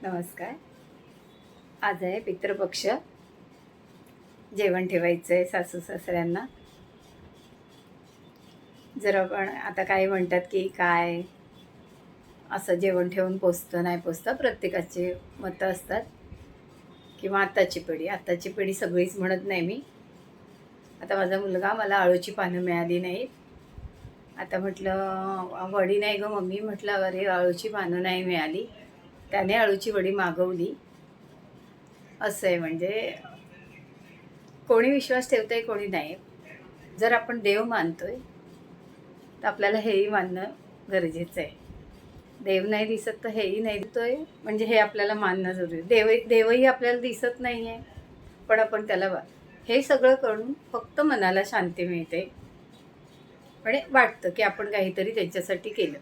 नमस्कार. आज आहे पितृपक्ष. जेवण ठेवायचं आहे सासू सासऱ्यांना. जर आपण आता काही म्हणतात की काय असं जेवण ठेवून पोचतं नाही पोचतं, प्रत्येकाचे मतं असतात. किंवा आत्ताची पिढी सगळीच म्हणत नाही मी. आता माझा मुलगा, मला अळूची पानं मिळाली नाहीत. आता म्हटलं वडी नाही गं मम्मी, म्हटलं अरे अळूची पानं नाही मिळाली, त्याने अळूची वडी मागवली. असं आहे, म्हणजे कोणी विश्वास ठेवतंय कोणी नाही. जर आपण देव मानतोय तर आपल्याला हेही मानणं गरजेचं आहे. देव नाही दिसत तर हेही नाही दिसतोय, म्हणजे हे आपल्याला मानणं जरुरी. देवही आपल्याला दिसत नाही आहे, पण आपण त्याला हे सगळं करून फक्त मनाला शांती मिळते. म्हणजे वाटतं की आपण काहीतरी त्यांच्यासाठी केलं.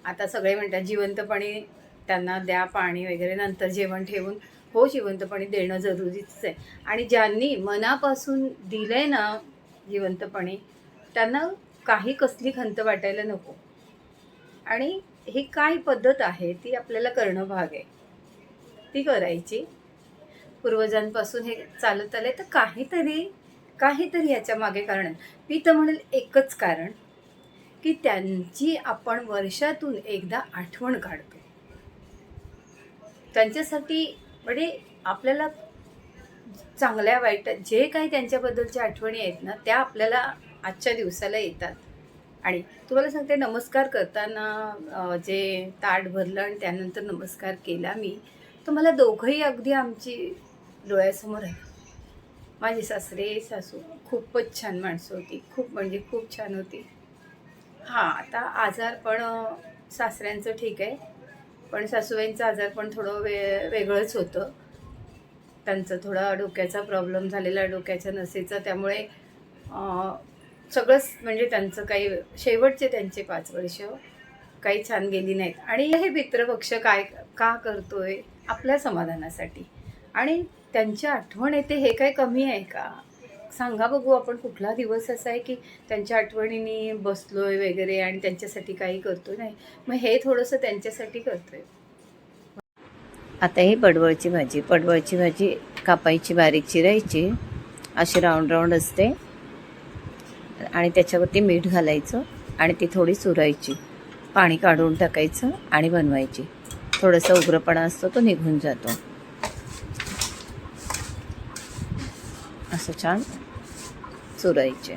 आता सगळे म्हणतात जिवंतपणी त्यांना द्या पाणी वगैरे, नंतर जेवण ठेवून. हो, जिवंतपणी देणं जरुरीच आहे. आणि ज्यांनी मनापासून दिलंय ना जिवंतपणी, त्यांना काही कसली खंत वाटायला नको. आणि ही काय पद्धत आहे ती आपल्याला करणं भाग आहे, ती करायची. पूर्वजांपासून हे चालत आलंय, तर काहीतरी याच्या मागे कारण. मी तर म्हणेल एकच कारण, की त्यांची आपण वर्षातून एकदा आठवण काढतो त्यांच्यासाठी. म्हणजे आपल्याला चांगल्या वाईट जे काही त्यांच्याबद्दलच्या आठवणी आहेत ना, त्या आपल्याला आजच्या दिवसाला येतात. आणि तुम्हाला सांगते, नमस्कार करताना जे ताट भरलं आणि त्यानंतर नमस्कार केला मी, तर मला दोघंही अगदी आमची डोळ्यासमोर आहे. माझे सासरे सासू खूपच छान माणसं होती, खूप म्हणजे खूप छान होती. हां, आता आजारपण सासऱ्यांचं ठीक आहे, पण सासूबाईंचं आजारपण थोडं वेगळंच होतं. त्यांचं थोडा डोक्याचा प्रॉब्लेम झालेला, डोक्याच्या नसेचा. त्यामुळे सगळंच म्हणजे त्यांचं काही शेवटचे त्यांचे 5 वर्ष काही छान गेली नाहीत. आणि हे पितृपक्ष काय का करतोय? आपल्या समाधानासाठी. आणि त्यांची आठवण येते, हे काय कमी आहे का? सांगा बघू, आपण कुठला दिवस असा आहे की त्यांच्या आठवणीने बसलोय वगैरे आणि त्यांच्यासाठी काही करतोय? नाही. मग हे थोडंसं त्यांच्यासाठी करतोय. आता ही पडवळची भाजी कापायची, बारीक चिरायची, अशी राऊंड राऊंड असते. आणि त्याच्यावरती मीठ घालायचं आणि ती थोडी चुरायची, पाणी काढून टाकायचं आणि बनवायची. थोडासा उग्रपणा असतो तो निघून जातो. असं छान चुरायचे.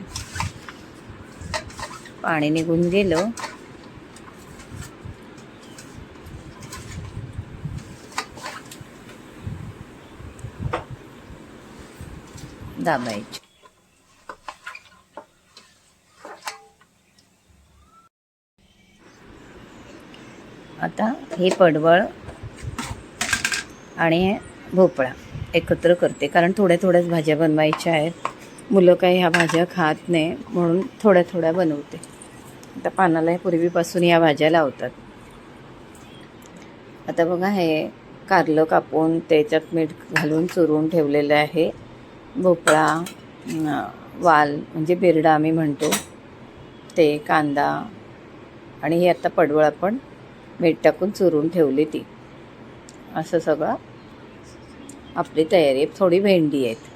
पाणी निघून गेलं दाबायचे. आता हे पडवळ आणि भोपळा एकत्र करते, कारण थोड्या थोड्याच भाज्या बनवायच्या आहेत. मुलं काही ह्या भाज्या खात नाही, म्हणून थोड्या थोड्या बनवते. आता पानाला पूर्वीपासून या भाज्या लावतात. आता बघा, हे कारलं कापून त्याच्यात मीठ घालून चुरून ठेवलेलं आहे. भोपळा, वाल म्हणजे बिरडा आम्ही म्हणतो ते, कांदा, आणि हे आता पडवळ आपण मीठ टाकून चुरून ठेवली ती. असं सगळं आपली तयारी आहे. थोडी भेंडी आहेत.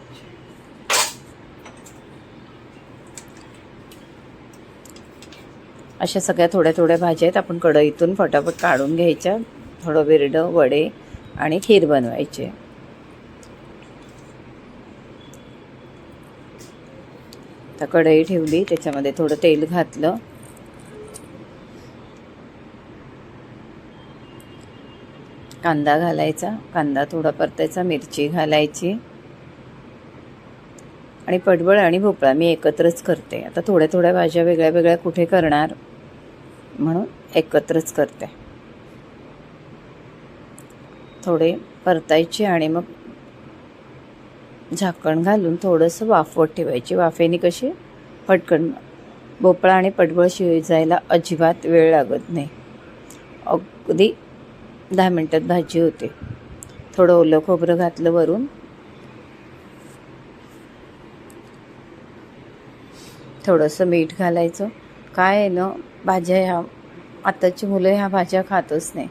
अशा सगळ्या थोड्या थोड्या भाज्या आहेत. आपण कढईतून फटाफट काढून घ्यायच्या. थोडं बिरडं, वडे आणि खीर बनवायचे. आता कढई ठेवली, त्याच्यामध्ये थोडं तेल घातलं. कांदा घालायचा, कांदा थोडा परतायचा, मिरची घालायची. आणि पडवळ आणि भोपळा मी एकत्रच करते. आता थोड्या थोड्या भाज्या वेगळ्या वेगळ्या कुठे करणार, म्हणून एकत्रच करते. थोडे परतायचे आणि मग झाकण घालून थोडंसं वाफवत ठेवायची. वाफेने कशी पटकन भोपळा आणि पडवळ शिजायला अजिबात वेळ लागत नाही. अगदी 10 मिनटात भाजी होते. थोडं ओलं खोबरं घातलं वरून, थोडंसं मीठ घालायचं. काय आहे ना, भाज्या ह्या आताची मुलं ह्या भाज्या खातच नाही.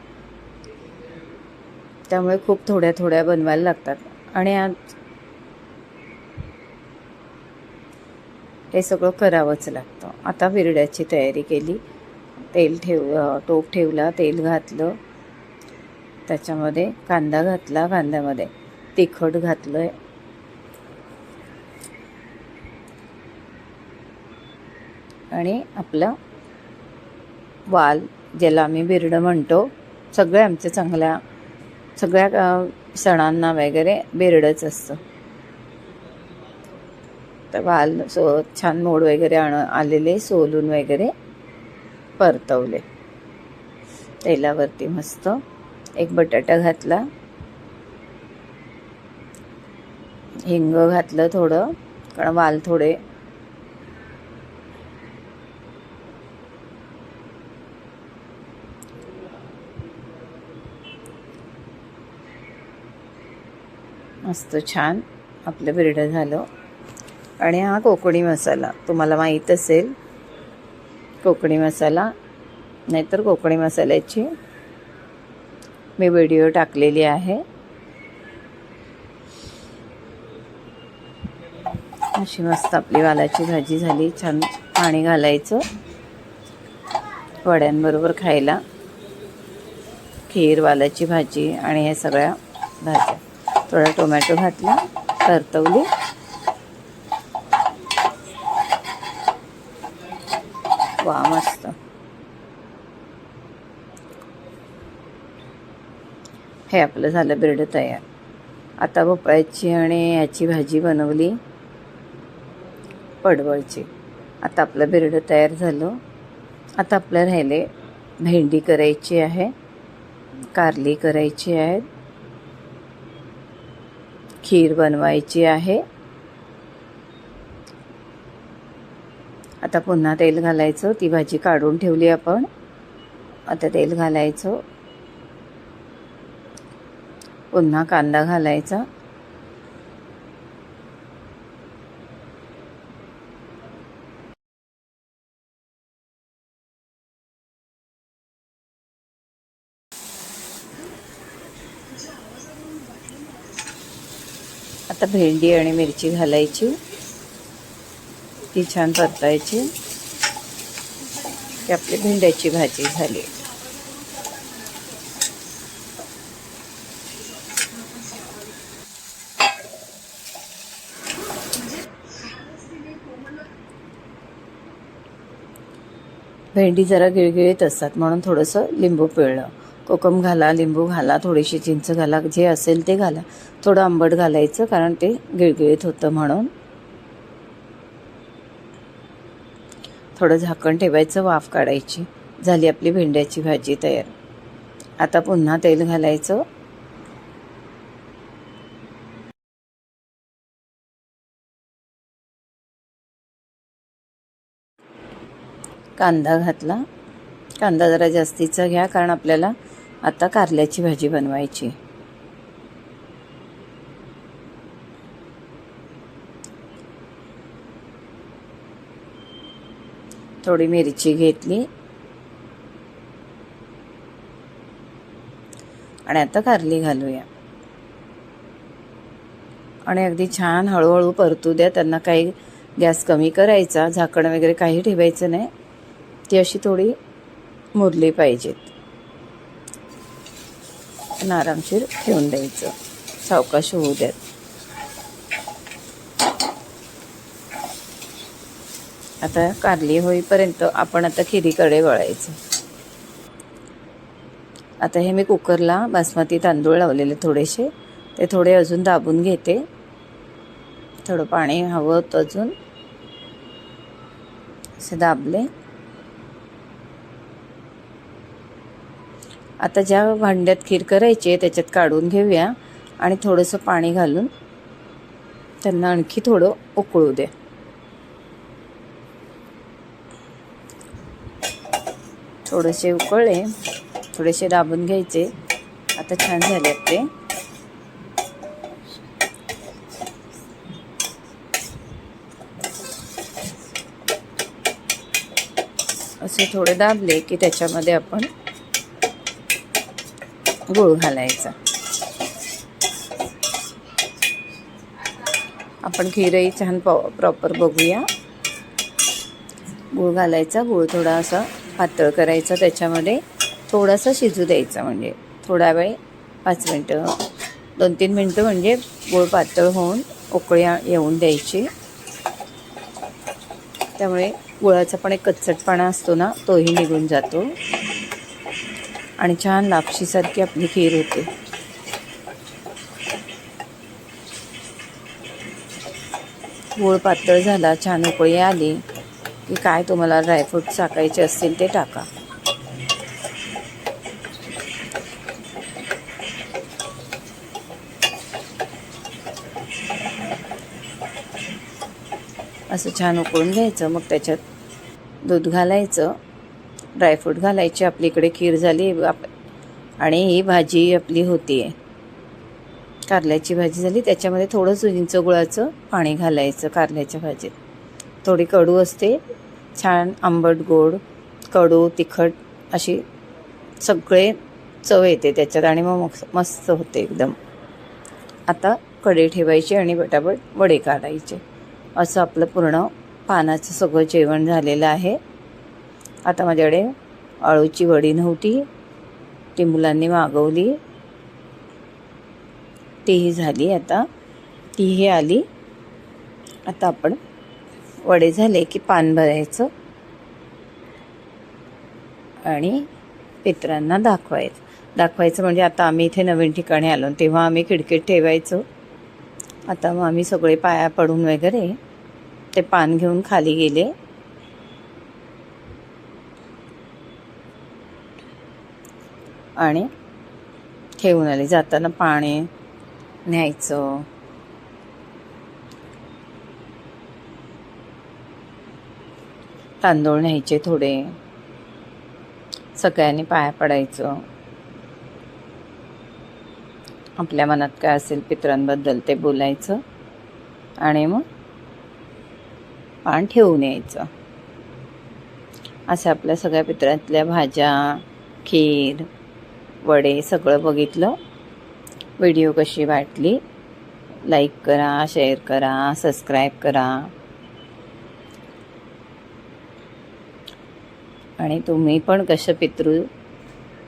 त्यामुळे खूप थोड्या थोड्या बनवायला लागतात. आणि आज हे सगळं करावंच लागतं. आता बिरड्याची तयारी केली. टोप ठेवला, तेल घातलं, त्याच्यामध्ये कांदा घातला, कांद्यामध्ये तिखट घातलं आहे, आणि आपलं वाल ज्याला आम्ही बिरडं म्हणतो, सगळ्या सणांना वगैरे बिरडंच असतं. तर वाल छान मोड वगैरे आलेले सोलून वगैरे परतवले तेलावरती मस्त. एक बटाटा घातला, हिंग घातलं थोडं, कारण वाल थोडे मस्त छान आपलं बिरडं झालं. आणि हा कोकणी मसाला तुम्हाला माहीत असेल, कोकणी मसाला, नाहीतर कोकणी मसाल्याची मी व्हिडिओ टाकलेली आहे. अशी मस्त आपली वालाची भाजी झाली. छान पाणी घालायचं वड्यांबरोबर खायला. खीर, वालाची भाजी आणि हे सगळ्या भाज्या. थोडा टोमॅटो घातला, परतवली. वा, मस्त. हे आपलं झालं बिरडं तयार. आता भोपळ्याची आणि याची भाजी बनवली, पडवळची. आता आपलं बिरडं तयार झालं. आता आपल्याला राहिले भेंडी करायची आहे, कारली करायची आहे, खीर बनवायची आहे. आता पुन्हा तेल घालायचं. ती भाजी काढून ठेवली आपण. आता तेल घालायचं, पुन्हा कांदा घालायचा, आता भेंडी आणि मिरची घालायची, ती छान परतायची, की आपली भेंड्याची भाजी झाली. भेंडी जरा गिळगिळीत असतात म्हणून थोडंसं लिंबू पिळलं. कोकम घाला, लिंबू घाला, थोडीशी चिंच घाला, जे असेल ते घाला. थोडं आंबट घालायचं कारण ते गिळगिळीत होतं म्हणून. थोडं झाकण ठेवायचं, वाफ काढायची. झाली आपली भेंड्याची भाजी तयार. आता पुन्हा तेल घालायचं, कांदा घातला. कांदा जरा जास्तीचा घ्या कारण आपल्याला आता कारल्याची भाजी बनवायची. थोडी मिरची घेतली आणि आता कारली घालूया. आणि अगदी छान हळूहळू परतू द्या. त्यांना काही गॅस कमी करायचा, झाकण वगैरे काही ठेवायचं नाही. ती अशी थोडी मुरली पाहिजेत. आणि आरामशीर ठेवून द्यायचं, सावकाश होऊ द्यात. आता कारली होईपर्यंत आपण आता खिरीकडे वळायचं. आता हे मी कुकरला बासमती तांदूळ लावलेले थोडेसे, ते थोडे अजून दाबून घेते. थोडं पाणी हवं होतं अजून, असे दाबले. आता ज्या भांड्यात खीर करायची आहे त्याच्यात काढून घेऊया आणि थोडंसं पाणी घालून त्यांना आणखी थोडं उकळू द्या. थोडेसे उकळले, थोडेसे दाबून घ्यायचे. आता छान झाले आपले. असे थोडे दाबले की त्याच्यामध्ये आपण गूळ घालायचा. आपण खीरही छान प्रॉपर बघूया. गूळ घालायचा, गूळ थोडा असा पातळ करायचा, त्याच्यामध्ये थोडासा शिजू द्यायचा, म्हणजे थोडा वेळ 5 मिनटं 2-3 मिनटं म्हणजे गूळ पातळ होऊन उकळी येऊन द्यायची. त्यामुळे गुळाचा पण एक कच्चटपणा असतो ना, तोही निघून जातो आणि छान लापशीसारखी आपली खीर होते. गूळ पातळ झाला, छान उकळी आली की काय तुम्हाला ड्रायफ्रूट टाकायचे असतील ते टाका. असं छान उकळून घ्यायचं. मग त्याच्यात दूध घालायचं, ड्रायफ्रूट घालायचे. आपलीकडे खीर झाली आणि ही भाजी आपली होती आहे, कारल्याची भाजी झाली. त्याच्यामध्ये थोडं चिंच गुळाचं पाणी घालायचं कारल्याच्या भाजीत. थोडी कडू असते, छान आंबट गोड कडू तिखट अशी सगळे चव येते त्याच्यात आणि मग मस्त होते एकदम. आता कढई ठेवायची आणि पटापट वडे काढायचे. असं आपलं पूर्ण पानाचं सगळं जेवण झालेलं आहे. आता माझ्याकडे अळूची वडी नव्हती, ती मुलांनी मागवली, तीही झाली. आता तीही आली. आता आपण वडे झाले की पान भरायचं आणि पितरांना दाखवायचं. म्हणजे आता आम्ही इथे नवीन ठिकाणी आलो, तेव्हा आम्ही खिडकीत ठेवायचो. आता मग आम्ही सगळे पाया पडून वगैरे ते पान घेऊन खाली गेले आणि ठेवून आले. जाताना पाणी न्यायचं, तांदूळ न्यायचे थोडे, सगळ्यांनी पाया पडायचं. आपल्या मनात काय असेल पितरांबद्दल ते बोलायचं आणि मग पान ठेवून यायचं. असं आपल्या सगळ्या पितरातल्या भाज्या, खीर, वडे सगळं बघितलं. व्हिडिओ कशी वाटली लाईक करा, शेअर करा, सबस्क्राईब करा आणि तुम्ही पण कसं पितृ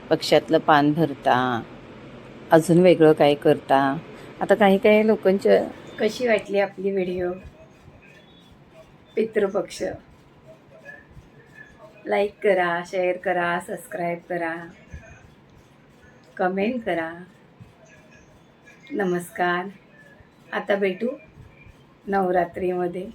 पक्षातलं पान भरता, अजून वेगळं काय करता. आता काही लोकांच्या कशी वाटली आपली व्हिडिओ पितृपक्ष. लाईक करा, शेअर करा, सबस्क्राईब करा, कमेंट करा. नमस्कार. आता भेटू नवरात्रीमध्ये.